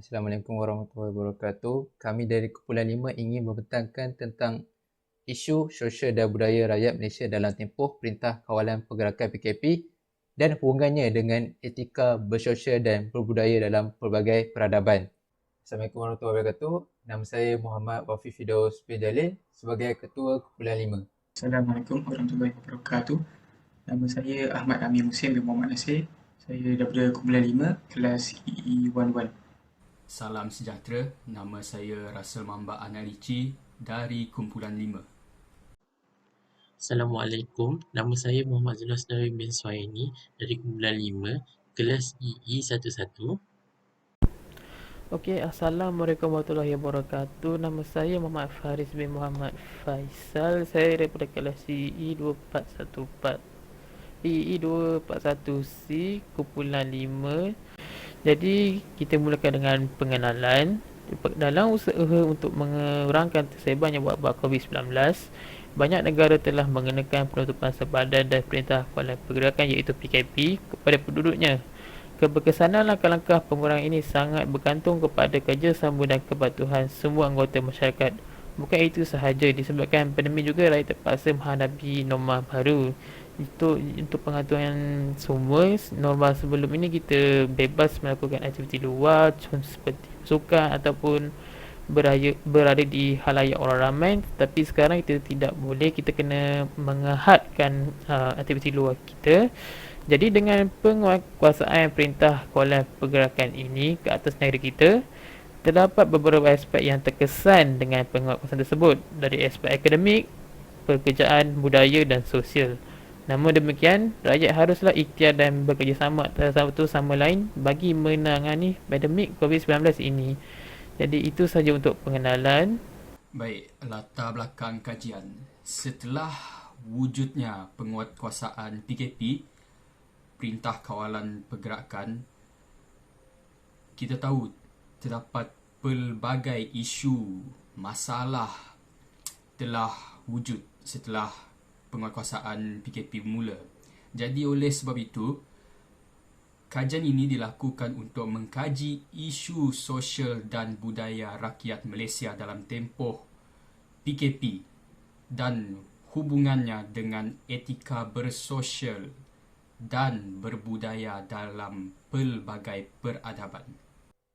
Assalamualaikum warahmatullahi wabarakatuh. Kami dari Kumpulan 5 ingin membentangkan tentang isu sosial dan budaya rakyat Malaysia dalam tempoh Perintah Kawalan Pergerakan PKP dan hubungannya dengan etika bersosial dan berbudaya dalam pelbagai peradaban. Assalamualaikum warahmatullahi wabarakatuh. Nama saya Muhammad Wafi Firdaus bin Jalil sebagai Ketua Kumpulan 5. Assalamualaikum warahmatullahi wabarakatuh. Nama saya Ahmad Amir Musim bin Muhammad Nasir. Saya daripada Kumpulan 5, kelas EE11. Salam sejahtera, nama saya Rasul Mamba Analici dari Kumpulan 5. Assalamualaikum, nama saya Muhammad Zulhas Darwin bin Suhaini dari Kumpulan 5, kelas EE11. Okey, Assalamualaikum warahmatullahi wabarakatuh. Nama saya Muhammad Faris bin Muhammad Faisal. Saya daripada kelas EE2414. EE241C, kumpulan 5. Jadi, kita mulakan dengan pengenalan. Dalam usaha untuk mengurangkan tersebarnya wabak COVID-19, banyak negara telah mengenakan penutupan sepadan dan perintah kawalan pergerakan iaitu PKP kepada penduduknya. Keberkesanan langkah-langkah pengurangan ini sangat bergantung kepada kerjasama dan kepatuhan semua anggota masyarakat. Bukan itu sahaja, disebabkan pandemik juga rakyat terpaksa menghadapi norma baru. Untuk pengaturan semua, norma sebelum ini kita bebas melakukan aktiviti luar seperti sukan ataupun berada di halayak orang ramai, tapi sekarang kita tidak boleh, kita kena mengehadkan aktiviti luar kita. Jadi dengan penguasaan perintah kawalan pergerakan ini ke atas negara kita, terdapat beberapa aspek yang terkesan dengan penguasaan tersebut, dari aspek akademik, pekerjaan, budaya dan sosial. Namun demikian, rakyat haruslah ikhtiar dan bekerjasama satu sama lain bagi menangani pandemik COVID-19 ini. Jadi itu saja untuk pengenalan. Baik, latar belakang kajian. Setelah wujudnya penguatkuasaan PKP, Perintah Kawalan Pergerakan, kita tahu terdapat pelbagai isu, masalah telah wujud setelah penguatkuasaan PKP bermula. Jadi oleh sebab itu, kajian ini dilakukan untuk mengkaji isu sosial dan budaya rakyat Malaysia dalam tempoh PKP dan hubungannya dengan etika bersosial dan berbudaya dalam pelbagai peradaban.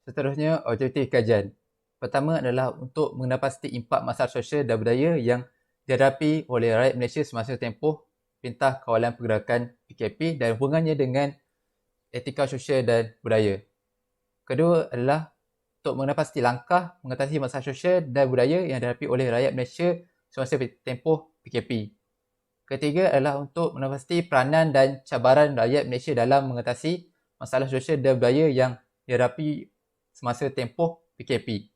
Seterusnya, objektif kajian. Pertama adalah untuk mengenal pasti impak masalah sosial dan budaya yang dihadapi oleh rakyat Malaysia semasa tempoh Perintah Kawalan Pergerakan PKP dan hubungannya dengan etika sosial dan budaya. Kedua adalah untuk mengenal pasti langkah mengatasi masalah sosial dan budaya yang dihadapi oleh rakyat Malaysia semasa tempoh PKP. Ketiga adalah untuk mengenal pasti peranan dan cabaran rakyat Malaysia dalam mengatasi masalah sosial dan budaya yang dihadapi semasa tempoh PKP.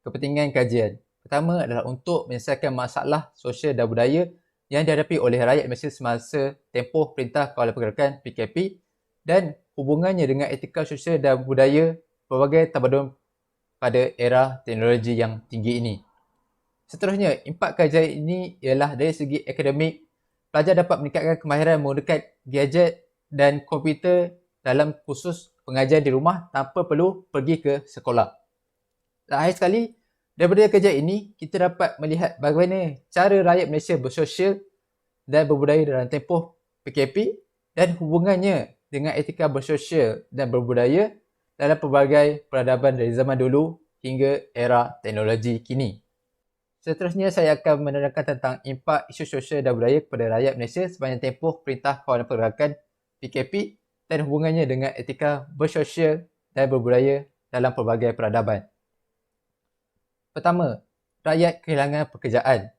Kepentingan kajian. Pertama adalah untuk menyelesaikan masalah sosial dan budaya yang dihadapi oleh rakyat Malaysia semasa tempoh Perintah Kawalan Pergerakan PKP dan hubungannya dengan etika sosial dan budaya pelbagai tamadun pada era teknologi yang tinggi ini. Seterusnya, impak kajian ini ialah dari segi akademik, pelajar dapat meningkatkan kemahiran menggunakan gadget dan komputer dalam kursus pengajian di rumah tanpa perlu pergi ke sekolah. Terakhir sekali, daripada kajian ini, kita dapat melihat bagaimana cara rakyat Malaysia bersosial dan berbudaya dalam tempoh PKP dan hubungannya dengan etika bersosial dan berbudaya dalam pelbagai peradaban dari zaman dulu hingga era teknologi kini. Seterusnya, saya akan menerangkan tentang impak isu sosial dan budaya kepada rakyat Malaysia sepanjang tempoh Perintah Kawalan Pergerakan PKP dan hubungannya dengan etika bersosial dan berbudaya dalam pelbagai peradaban. Pertama, rakyat kehilangan pekerjaan.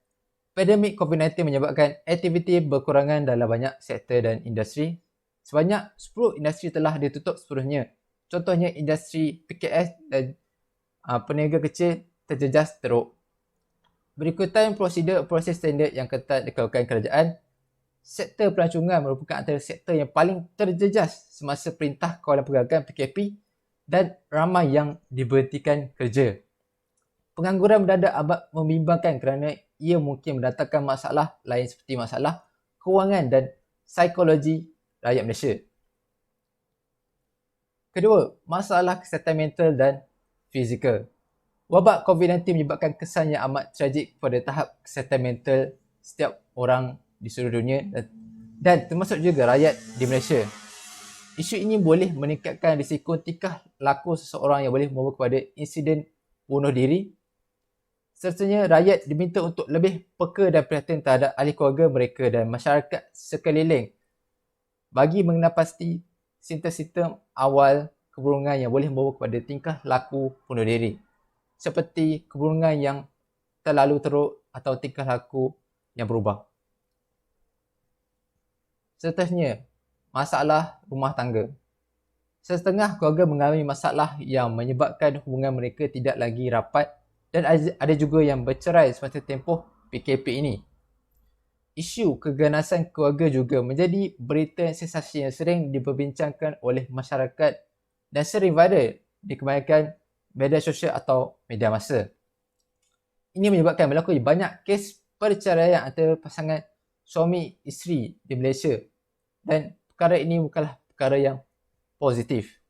Pandemik COVID-19 menyebabkan aktiviti berkurangan dalam banyak sektor dan industri. Sebanyak 10 industri telah ditutup sepenuhnya. Contohnya industri PKS dan peniaga kecil terjejas teruk. Berikutan proses standard yang ketat dikeluarkan kerajaan, sektor pelancongan merupakan antara sektor yang paling terjejas semasa Perintah Kawalan Pergerakan PKP dan ramai yang diberhentikan kerja. Pengangguran mendadak amat membimbangkan kerana ia mungkin mendatangkan masalah lain seperti masalah kewangan dan psikologi rakyat Malaysia. Kedua, masalah kesihatan mental dan fizikal. Wabak COVID-19 menyebabkan kesan yang amat tragik pada tahap kesihatan mental setiap orang di seluruh dunia dan termasuk juga rakyat di Malaysia. Isu ini boleh meningkatkan risiko tingkah laku seseorang yang boleh membawa kepada insiden bunuh diri. Sertanya rakyat diminta untuk lebih peka dan prihatin terhadap ahli keluarga mereka dan masyarakat sekeliling bagi mengenal pasti simptom-simptom awal keburungan yang boleh membawa kepada tingkah laku bunuh diri, seperti keburungan yang terlalu teruk atau tingkah laku yang berubah. Seterusnya, masalah rumah tangga. Setengah keluarga mengalami masalah yang menyebabkan hubungan mereka tidak lagi rapat dan ada juga yang bercerai semasa tempoh PKP ini. Isu keganasan keluarga juga menjadi berita sensasi yang sering diperbincangkan oleh masyarakat dan sering viral di kebanyakan media sosial atau media massa. Ini menyebabkan berlaku banyak kes perceraian antara pasangan suami isteri di Malaysia dan perkara ini bukanlah perkara yang positif.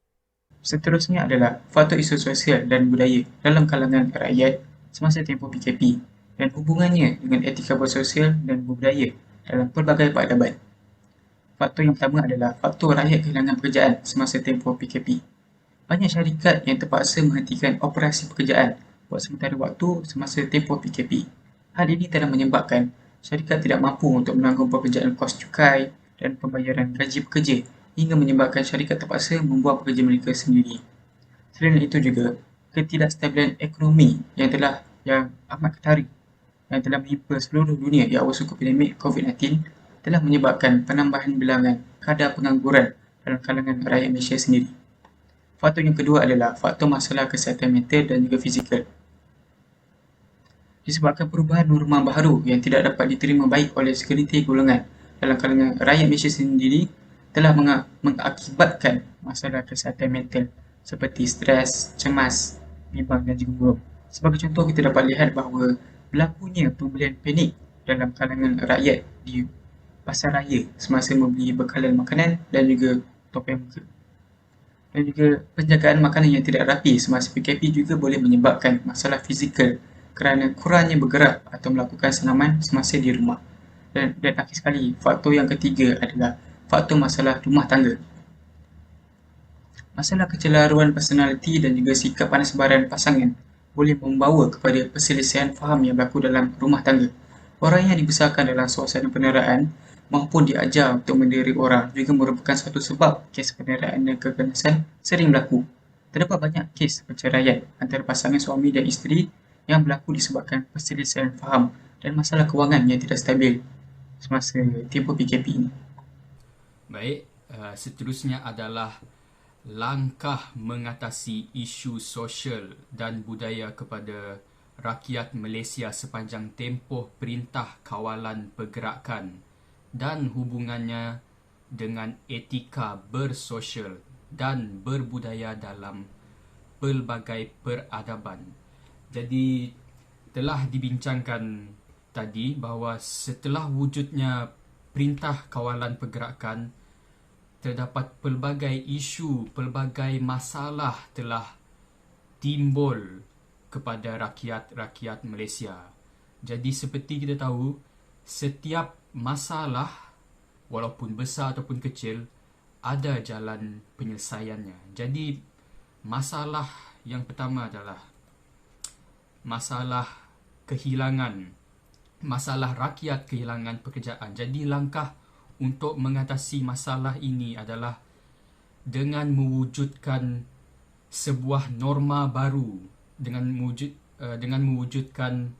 Seterusnya adalah faktor isu sosial dan budaya dalam kalangan rakyat semasa tempoh PKP dan hubungannya dengan etika bersosial dan budaya dalam pelbagai peradaban. Faktor yang pertama adalah faktor rakyat kehilangan pekerjaan semasa tempoh PKP. Banyak syarikat yang terpaksa menghentikan operasi pekerjaan buat sementara waktu semasa tempoh PKP. Hal ini telah menyebabkan syarikat tidak mampu untuk menanggung pekerjaan kos cukai dan pembayaran gaji pekerja hingga menyebabkan syarikat terpaksa membuang pekerja mereka sendiri. Selain itu juga, ketidakstabilan ekonomi yang amat ketara yang telah menimpa seluruh dunia di awal suku pandemik COVID-19 telah menyebabkan penambahan bilangan kadar pengangguran dalam kalangan rakyat Malaysia sendiri. Faktor yang kedua adalah faktor masalah kesihatan mental dan juga fizikal. Disebabkan perubahan norma baharu yang tidak dapat diterima baik oleh segelintir golongan dalam kalangan rakyat Malaysia sendiri telah mengakibatkan masalah kesihatan mental seperti stres, cemas, bimbang dan juga buruk. Sebagai contoh, kita dapat lihat bahawa berlakunya pembelian panik dalam kalangan rakyat di pasar raya semasa membeli bekalan makanan dan juga topeng muka. Dan juga penjagaan makanan yang tidak rapi semasa PKP juga boleh menyebabkan masalah fizikal kerana kurangnya bergerak atau melakukan senaman semasa di rumah. Dan akhir sekali, faktor yang ketiga adalah faktor masalah rumah tangga. Masalah kecelaruan personaliti dan juga sikap panas baran pasangan boleh membawa kepada perselisihan faham yang berlaku dalam rumah tangga. Orang yang dibesarkan dalam suasana penderaan maupun diajar untuk mendera orang juga merupakan satu sebab kes penderaan dan keganasan sering berlaku. Terdapat banyak kes perceraian antara pasangan suami dan isteri yang berlaku disebabkan perselisihan faham dan masalah kewangan yang tidak stabil semasa tempoh PKP ini. Baik, seterusnya adalah langkah mengatasi isu sosial dan budaya kepada rakyat Malaysia sepanjang tempoh Perintah Kawalan Pergerakan dan hubungannya dengan etika bersosial dan berbudaya dalam pelbagai peradaban. Jadi, telah dibincangkan tadi bahawa setelah wujudnya Perintah Kawalan Pergerakan, terdapat pelbagai isu, pelbagai masalah telah timbul kepada rakyat-rakyat Malaysia. Jadi seperti kita tahu, setiap masalah, walaupun besar ataupun kecil, ada jalan penyelesaiannya. Jadi masalah yang pertama adalah masalah kehilangan, masalah rakyat kehilangan pekerjaan. Jadi langkah untuk mengatasi masalah ini adalah dengan mewujudkan sebuah norma baru, dengan mewujudkan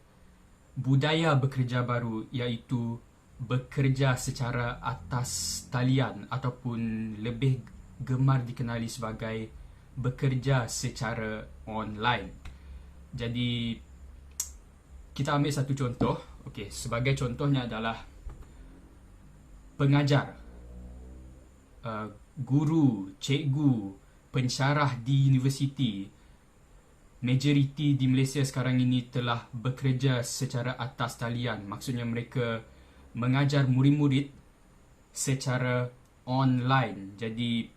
budaya bekerja baru, iaitu bekerja secara atas talian ataupun lebih gemar dikenali sebagai bekerja secara online. Jadi kita ambil satu contoh. Okey, sebagai contohnya adalah pengajar, guru, cikgu, pensyarah di universiti. Majoriti di Malaysia sekarang ini telah bekerja secara atas talian. Maksudnya mereka mengajar murid-murid secara online. Jadi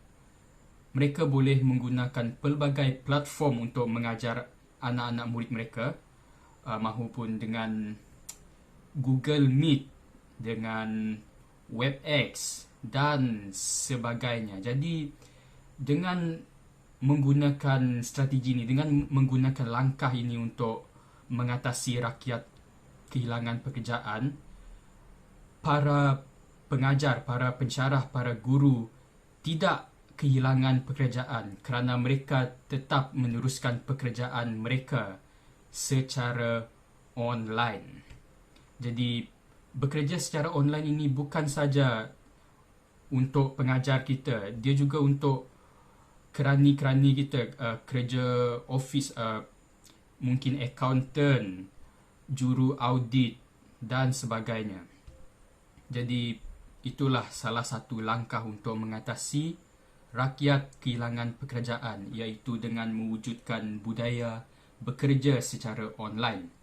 mereka boleh menggunakan pelbagai platform untuk mengajar anak-anak murid mereka, mahupun dengan Google Meet, dengan WebEx dan sebagainya. Jadi dengan menggunakan strategi ini, dengan menggunakan langkah ini untuk mengatasi rakyat kehilangan pekerjaan, para pengajar, para pensyarah, para guru tidak kehilangan pekerjaan kerana mereka tetap meneruskan pekerjaan mereka secara online. Jadi bekerja secara online ini bukan saja untuk pengajar kita, dia juga untuk kerani-kerani kita, kerja office, mungkin accountant, juru audit dan sebagainya. Jadi itulah salah satu langkah untuk mengatasi rakyat kehilangan pekerjaan, iaitu dengan mewujudkan budaya bekerja secara online.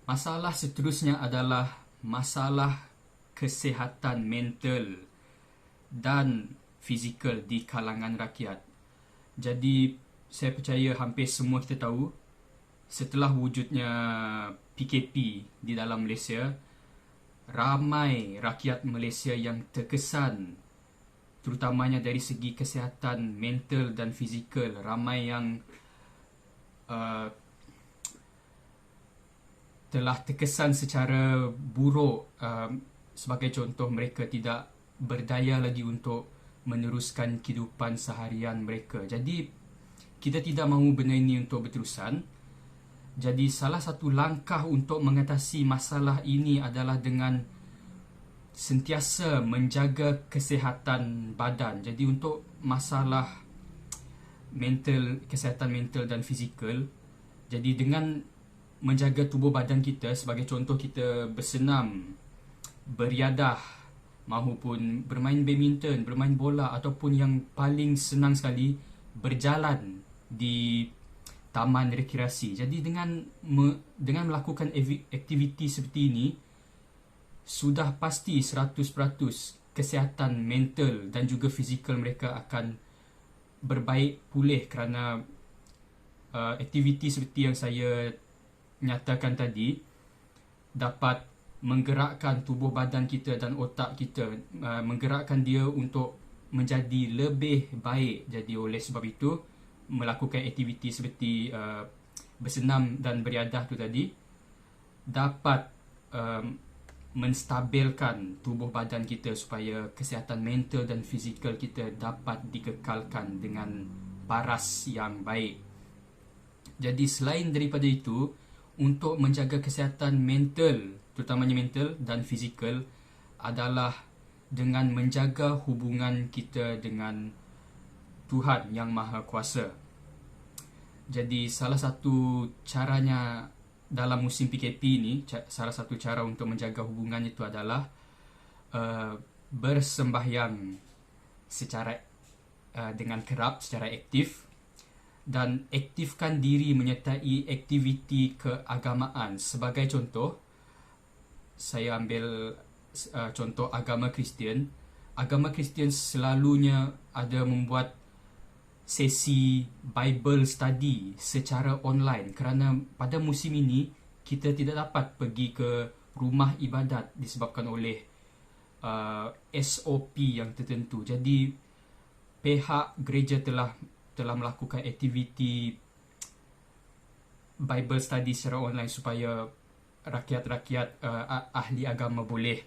Masalah seterusnya adalah masalah kesihatan mental dan fizikal di kalangan rakyat. Jadi saya percaya hampir semua kita tahu, setelah wujudnya PKP di dalam Malaysia, ramai rakyat Malaysia yang terkesan, terutamanya dari segi kesihatan mental dan fizikal. Ramai yang telah terkesan secara buruk. Sebagai contoh, mereka tidak berdaya lagi untuk meneruskan kehidupan seharian mereka. Jadi kita tidak mahu benda ini untuk berterusan. Jadi salah satu langkah untuk mengatasi masalah ini adalah dengan sentiasa menjaga kesihatan badan. Jadi untuk masalah mental, kesihatan mental dan fizikal, jadi dengan menjaga tubuh badan kita, sebagai contoh kita bersenam, beriadah, mahupun bermain badminton, bermain bola, ataupun yang paling senang sekali, berjalan di taman rekreasi. Jadi dengan melakukan aktiviti seperti ini, sudah pasti 100% kesihatan mental dan juga fizikal mereka akan berbaik pulih, kerana aktiviti seperti yang saya nyatakan tadi dapat menggerakkan tubuh badan kita dan otak kita, menggerakkan dia untuk menjadi lebih baik. Jadi oleh sebab itu, melakukan aktiviti seperti bersenam dan beriadah tu tadi dapat menstabilkan tubuh badan kita supaya kesihatan mental dan fizikal kita dapat dikekalkan dengan paras yang baik. Jadi selain daripada itu, untuk menjaga kesihatan mental, terutamanya mental dan fizikal, adalah dengan menjaga hubungan kita dengan Tuhan Yang Maha Kuasa. Jadi salah satu caranya dalam musim PKP ini, salah satu cara untuk menjaga hubungan itu adalah bersembahyang secara dengan kerap, secara aktif, dan aktifkan diri menyertai aktiviti keagamaan. Sebagai contoh, saya ambil contoh agama Kristian. Agama Kristian selalunya ada membuat sesi Bible study secara online, kerana pada musim ini kita tidak dapat pergi ke rumah ibadat disebabkan oleh SOP yang tertentu. Jadi pihak gereja telah melakukan aktiviti Bible study secara online supaya rakyat-rakyat ahli agama boleh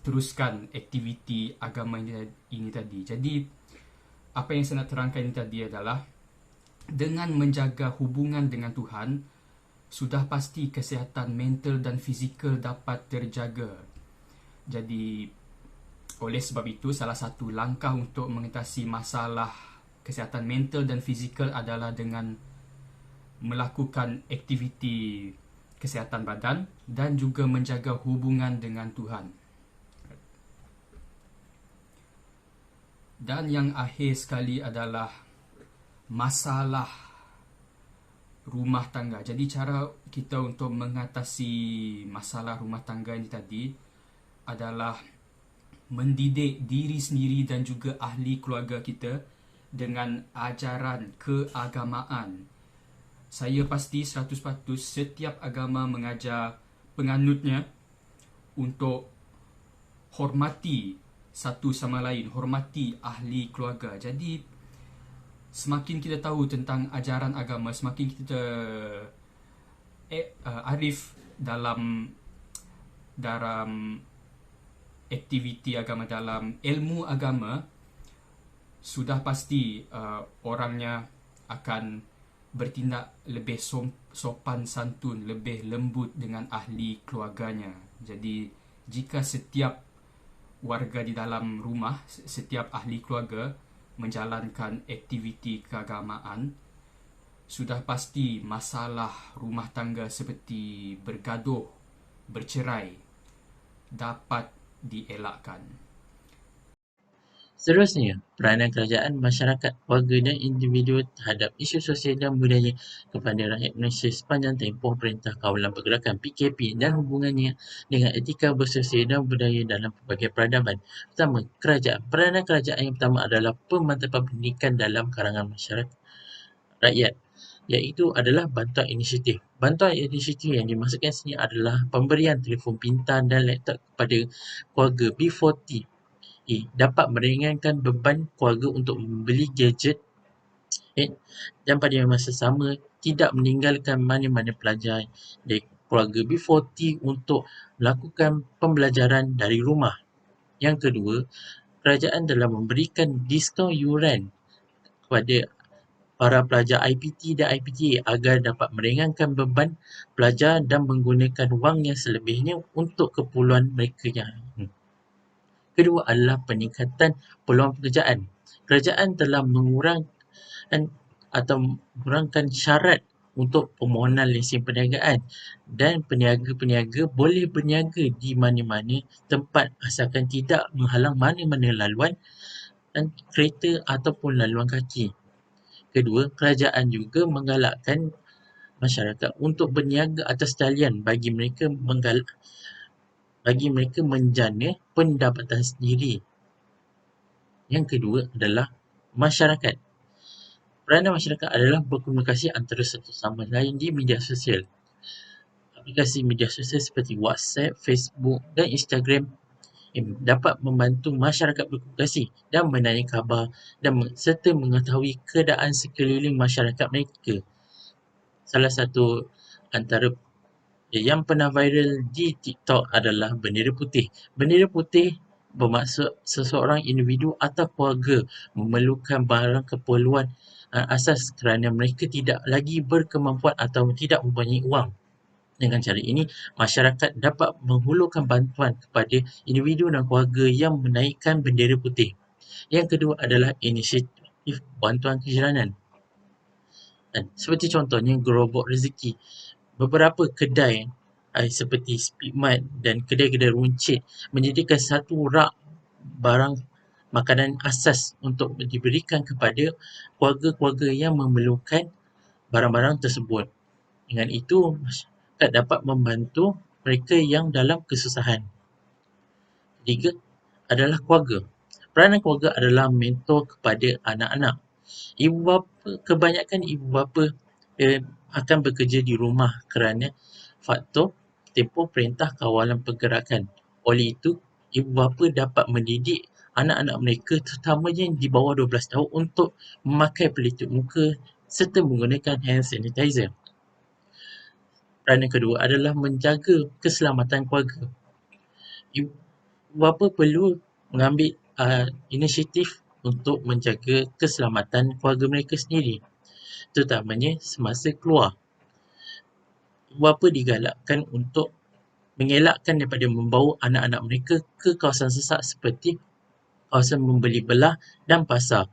teruskan aktiviti agama ini tadi. Jadi apa yang saya nak terangkan ini tadi adalah dengan menjaga hubungan dengan Tuhan, sudah pasti kesihatan mental dan fizikal dapat terjaga. Jadi oleh sebab itu, salah satu langkah untuk mengatasi masalah kesihatan mental dan fizikal adalah dengan melakukan aktiviti kesihatan badan dan juga menjaga hubungan dengan Tuhan. Dan yang akhir sekali adalah masalah rumah tangga. Jadi cara kita untuk mengatasi masalah rumah tangga ini tadi adalah mendidik diri sendiri dan juga ahli keluarga kita dengan ajaran keagamaan. Saya pasti 100% setiap agama mengajar penganutnya untuk hormati satu sama lain, hormati ahli keluarga. Jadi semakin kita tahu tentang ajaran agama, semakin kita arif dalam aktiviti agama, dalam ilmu agama, sudah pasti orangnya akan bertindak lebih sopan santun, lebih lembut dengan ahli keluarganya. Jadi jika setiap warga di dalam rumah, setiap ahli keluarga menjalankan aktiviti keagamaan, sudah pasti masalah rumah tangga seperti bergaduh, bercerai dapat dielakkan. Seterusnya, peranan kerajaan, masyarakat, warga dan individu terhadap isu sosial dan budaya kepada rakyat Malaysia sepanjang tempoh Perintah Kawalan Pergerakan PKP dan hubungannya dengan etika bersosial dan budaya dalam pelbagai peradaban. Pertama, kerajaan. Peranan kerajaan yang pertama adalah pemantapan pendidikan dalam kalangan masyarakat rakyat, iaitu adalah bantuan inisiatif. Bantuan inisiatif yang dimaksudkan sini adalah pemberian telefon pintar dan laptop kepada keluarga B40 dapat meringankan beban keluarga untuk membeli gadget dan pada masa sama tidak meninggalkan mana-mana pelajar dari keluarga B40 untuk melakukan pembelajaran dari rumah. Yang kedua, kerajaan telah memberikan diskaun yuran kepada para pelajar IPT dan IPTA agar dapat meringankan beban pelajar dan menggunakan wang yang selebihnya untuk keperluan mereka yang lain. Kedua adalah peningkatan peluang pekerjaan. Kerajaan telah mengurangkan syarat untuk permohonan lesen perniagaan dan peniaga-peniaga boleh berniaga di mana-mana tempat asalkan tidak menghalang mana-mana laluan dan kereta ataupun laluan kaki. Kedua, kerajaan juga menggalakkan masyarakat untuk berniaga atas talian bagi mereka menjana pendapatan sendiri. Yang kedua adalah masyarakat. Peranan masyarakat adalah berkomunikasi antara satu sama lain di media sosial. Aplikasi media sosial seperti WhatsApp, Facebook dan Instagram dapat membantu masyarakat berkomunikasi dan menanya khabar serta mengetahui keadaan sekeliling masyarakat mereka. Salah satu antara yang pernah viral di TikTok adalah bendera putih. Bendera putih bermaksud seseorang individu atau keluarga memerlukan barang keperluan asas kerana mereka tidak lagi berkemampuan atau tidak mempunyai wang. Dengan cara ini, masyarakat dapat menghulurkan bantuan kepada individu dan keluarga yang menaikkan bendera putih. Yang kedua adalah inisiatif bantuan kejiranan. Dan seperti contohnya gerobak rezeki. Beberapa kedai seperti Speedmart dan kedai-kedai runcit menyediakan satu rak barang makanan asas untuk diberikan kepada keluarga-keluarga yang memerlukan barang-barang tersebut. Dengan itu, masyarakat dapat membantu mereka yang dalam kesusahan. Ketiga adalah keluarga. Peranan keluarga adalah mentor kepada anak-anak. Kebanyakan ibu bapa akan bekerja di rumah kerana faktor tempoh Perintah Kawalan Pergerakan. Oleh itu, ibu bapa dapat mendidik anak-anak mereka terutamanya di bawah 12 tahun untuk memakai pelitup muka serta menggunakan hand sanitizer. Peranan kedua adalah menjaga keselamatan keluarga. Ibu bapa perlu mengambil inisiatif untuk menjaga keselamatan keluarga mereka sendiri, terutamanya semasa keluar. Ibu bapa digalakkan untuk mengelakkan daripada membawa anak-anak mereka ke kawasan sesak seperti kawasan membeli belah dan pasar.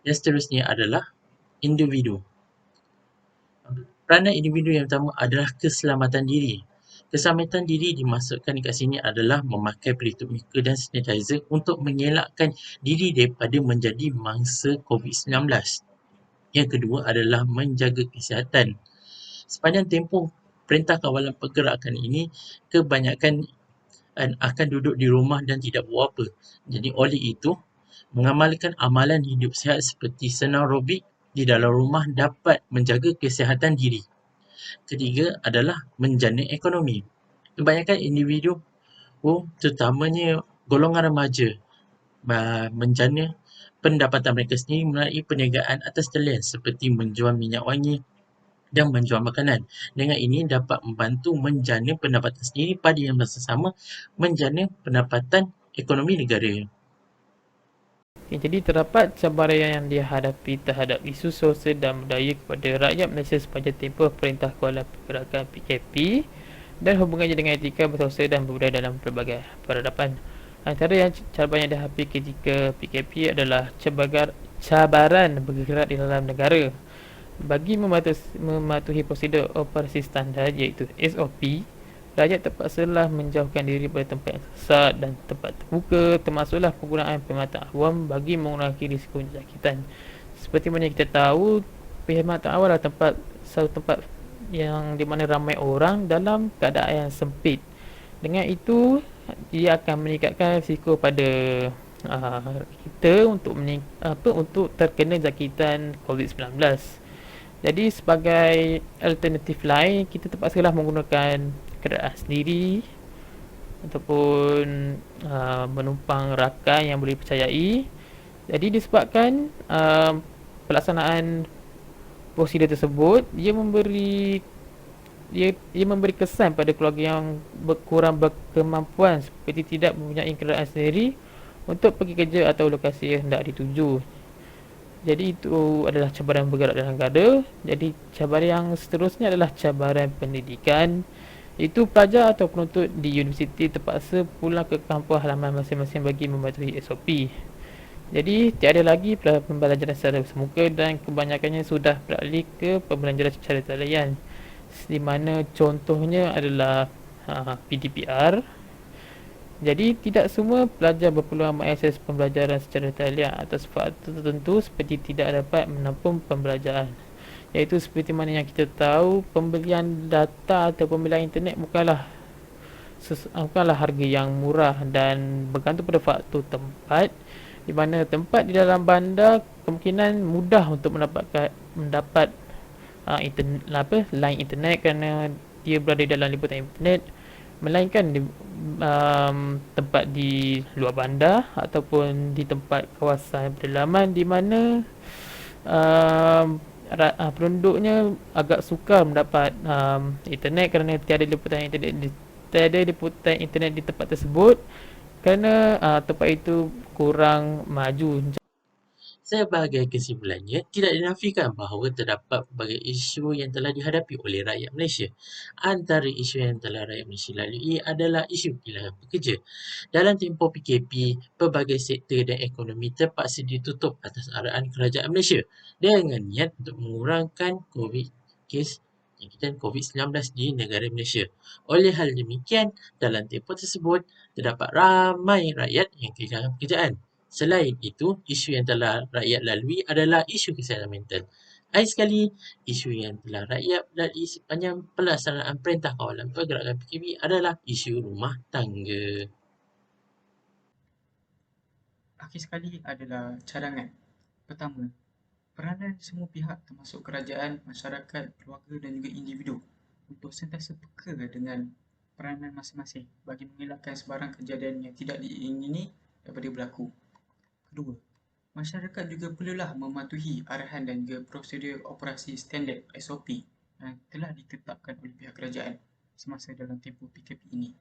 Yang seterusnya adalah individu. Peranan individu yang pertama adalah keselamatan diri. Keselamatan diri dimaksudkan dekat sini adalah memakai pelitup muka dan sanitizer untuk mengelakkan diri daripada menjadi mangsa COVID-19. Yang kedua adalah menjaga kesihatan. Sepanjang tempoh Perintah Kawalan Pergerakan ini, kebanyakan akan duduk di rumah dan tidak buat apa. Jadi oleh itu, mengamalkan amalan hidup sihat seperti senam aerobik di dalam rumah dapat menjaga kesihatan diri. Ketiga adalah menjana ekonomi. Kebanyakan individu, terutamanya golongan remaja, menjana pendapatan mereka sendiri melalui perniagaan atas talian seperti menjual minyak wangi dan menjual makanan. Dengan ini dapat membantu menjana pendapatan sendiri pada yang masa sama menjana pendapatan ekonomi negara. Okay, jadi terdapat cabaran yang dihadapi terhadap isu sosial dan budaya kepada rakyat Malaysia sepanjang tempoh Perintah Kawalan Pergerakan PKP dan hubungannya dengan etika bersosial dan budaya dalam pelbagai peradaban. Antara yang cabaran yang dihadapi ketika PKP adalah cabaran bergerak di dalam negara. Bagi mematuhi prosedur operasi standard iaitu SOP, rakyat terpaksalah menjauhkan diri dari tempat yang sesat dan tempat terbuka, termasuklah penggunaan perkhidmatan awam bagi mengurangi risiko jangkitan. Seperti mana kita tahu, perkhidmatan awam adalah satu tempat yang di mana ramai orang dalam keadaan yang sempit. Dengan itu, ia akan meningkatkan risiko pada kita untuk terkena jangkitan COVID-19. Jadi sebagai alternatif lain, kita terpaksalah menggunakan kenderaan sendiri ataupun menumpang rakan yang boleh percayai. Jadi disebabkan pelaksanaan prosedur tersebut, ia memberi kesan pada keluarga yang kurang berkemampuan seperti tidak mempunyai kenderaan sendiri untuk pergi kerja atau lokasi yang hendak dituju. Jadi itu adalah cabaran bergerak dalam negara. Jadi cabaran yang seterusnya adalah cabaran pendidikan. Itu pelajar atau penuntut di universiti terpaksa pulang ke kampung halaman masing-masing bagi mematuhi SOP. Jadi tiada lagi pembelajaran secara bersemuka dan kebanyakannya sudah beralih ke pembelajaran secara talian. Di mana contohnya adalah PDPR. Jadi tidak semua pelajar berpeluang mengakses pembelajaran secara talian atas faktor tertentu seperti tidak dapat menampung pembelajaran. Iaitu seperti mana yang kita tahu, pembelian data atau pembelian internet bukanlah harga yang murah dan bergantung pada faktor tempat, di mana tempat di dalam bandar kemungkinan mudah untuk mendapat line internet kerana dia berada dalam liputan internet, melainkan di tempat di luar bandar ataupun di tempat kawasan pedalaman di mana penduduknya agak sukar mendapat internet kerana tiada liputan internet di tempat tersebut kerana tempat itu kurang maju. Sebagai kesimpulannya, tidak dinafikan bahawa terdapat pelbagai isu yang telah dihadapi oleh rakyat Malaysia. Antara isu yang telah rakyat Malaysia lalui adalah isu kehilangan pekerja. Dalam tempoh PKP, pelbagai sektor dan ekonomi terpaksa ditutup atas arahan kerajaan Malaysia dengan niat untuk mengurangkan kes jangkitan COVID-19 di negara Malaysia. Oleh hal demikian, dalam tempoh tersebut, terdapat ramai rakyat yang kehilangan pekerjaan. Selain itu, isu yang telah rakyat lalui adalah isu kesihatan mental. Akhir sekali, isu yang telah rakyat lalui sepanjang pelaksanaan Perintah Kawalan Pergerakan PKP adalah isu rumah tangga. Akhir sekali adalah cadangan. Pertama, peranan semua pihak termasuk kerajaan, masyarakat, keluarga dan juga individu untuk sentiasa peka dengan peranan masing-masing bagi mengelakkan sebarang kejadian yang tidak diingini daripada berlaku. Kedua, masyarakat juga perlulah mematuhi arahan dan juga prosedur operasi standard SOP yang telah ditetapkan oleh pihak kerajaan semasa dalam tempoh PKP ini.